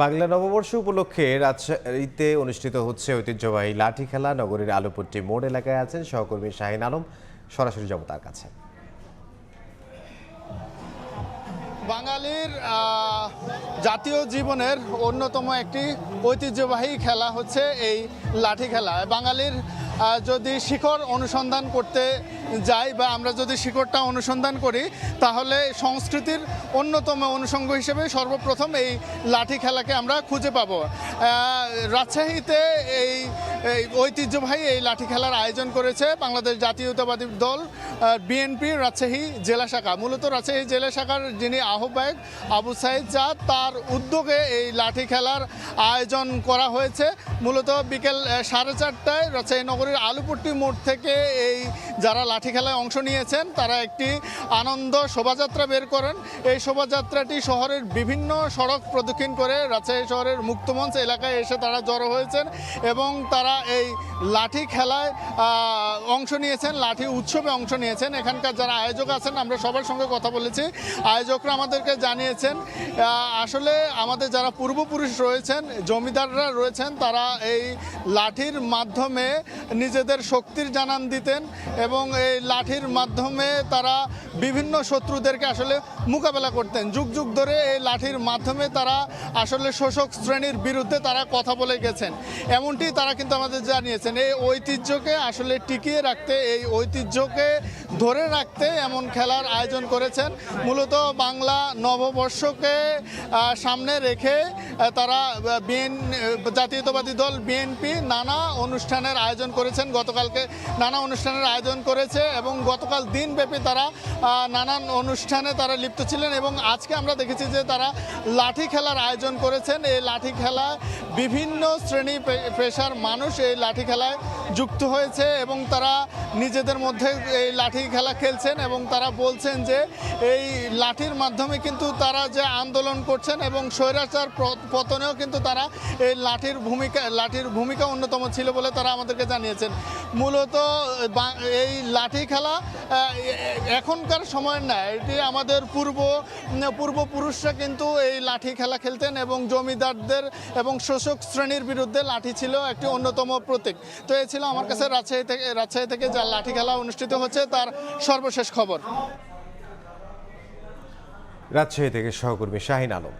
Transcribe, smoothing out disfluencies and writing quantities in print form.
বাংলা নববর্ষ উপলক্ষে রাজশাহীতে অনুষ্ঠিত হচ্ছে ঐতিহ্যবাহী লাঠি খেলা। নগরীর আলুপট্টি মোড় এলাকায় আছেন সহকর্মী শাহিন আলম। সরাসরি যাব তার কাছে। বাঙালির জাতীয় জীবনের অন্যতম একটি ঐতিহ্যবাহী খেলা হচ্ছে এই লাঠি খেলা। বাঙালির যদি শিকড় অনুসন্ধান করতে যাই বা আমরা যদি শিকড়টা অনুসন্ধান করি, তাহলে সংস্কৃতির অন্যতম অনুষঙ্গ হিসেবে সর্বপ্রথম এই লাঠি খেলাকে আমরা খুঁজে পাব। রাজশাহীতে এই ঐতিহ্যবাহী এই লাঠি খেলার আয়োজন করেছে বাংলাদেশ জাতীয়তাবাদী দল বিএনপি রাজশাহী জেলা শাখা। মূলত রাজশাহী জেলা শাখার যিনি আহ্বায়ক আবু সাইদ জাদ, তার উদ্যোগে এই লাঠি খেলার আয়োজন করা হয়েছে। মূলত বিকেল 4:30টায় রাজশাহী নগরীর আলুপট্টি মোড় থেকে এই যারা লাঠি খেলায় অংশ নিয়েছেন তারা একটি আনন্দ শোভাযাত্রা বের করেন। এই শোভাযাত্রাটি শহরের বিভিন্ন সড়ক প্রদক্ষিণ করে রাজশাহী শহরের মুক্তমঞ্চ এলাকায় এসে তারা জড়ো হয়েছেন এবং তারা এই লাঠি খেলায় অংশ নিয়েছেন, লাঠি উৎসবে অংশ নিয়েছেন। এখানকার যারা আয়োজক আছেন আমরা সবার সঙ্গে কথা বলেছি। আয়োজকরা আমাদেরকে জানিয়েছেন আসলে আমাদের যারা পূর্বপুরুষ রয়েছেন, জমিদাররা রয়েছেন, তারা এই লাঠির মাধ্যমে নিজেদের শক্তির জানান দিতেন এবং এই লাঠির মাধ্যমে তারা বিভিন্ন শত্রুদেরকে আসলে মোকাবেলা করতেন। যুগ যুগ ধরে এই লাঠির মাধ্যমে তারা আসলে শোষক শ্রেণীর বিরুদ্ধে তারা কথা বলে গেছেন, এমনটি তারা কিন্তু আমাদের জানিয়েছেন। এই ঐতিহ্যকে আসলে টিকিয়ে রাখতে, এই ঐতিহ্যকে ধরে রাখতে এমন খেলার আয়োজন করেছেন। মূলত বাংলা নববর্ষকে সামনে রেখে তারা জাতীয়তাবাদী দল বিএনপি নানা অনুষ্ঠানের আয়োজন করেছেন। গতকালকে নানা অনুষ্ঠানের আয়োজন করেছে এবং গতকাল দিনব্যাপী তারা নানান অনুষ্ঠানে তারা লিপ্ত ছিলেন এবং আজকে আমরা দেখেছি যে তারা লাঠি খেলার আয়োজন করেছেন। এই লাঠি খেলায় বিভিন্ন শ্রেণী পেশার মানুষ এই লাঠি খেলায় যুক্ত হয়েছে এবং তারা নিজেদের মধ্যে এই লাঠি খেলা খেলছেন এবং তারা বলছেন যে এই লাঠির মাধ্যমে কিন্তু তারা যে আন্দোলন করছেন এবং স্বৈরাচার পতনেও কিন্তু তারা এই লাঠির ভূমিকা অন্যতম ছিল বলে তারা আমাদেরকে জানিয়েছেন। মূলত এই লাঠি খেলা এখনকার সময় না, এটি আমাদের পূর্বপুরুষরা কিন্তু এই লাঠি খেলা খেলতেন এবং জমিদারদের এবং শোষক শ্রেণীর বিরুদ্ধে লাঠি ছিল একটি অন্যতম প্রতীক। তো এই ছিল আমার কাছে রাজশাহী থেকে যা লাঠি খেলা অনুষ্ঠিত হচ্ছে তার সর্বশেষ খবর। রাজশাহী থেকে সহকর্মী শাহিন আলম।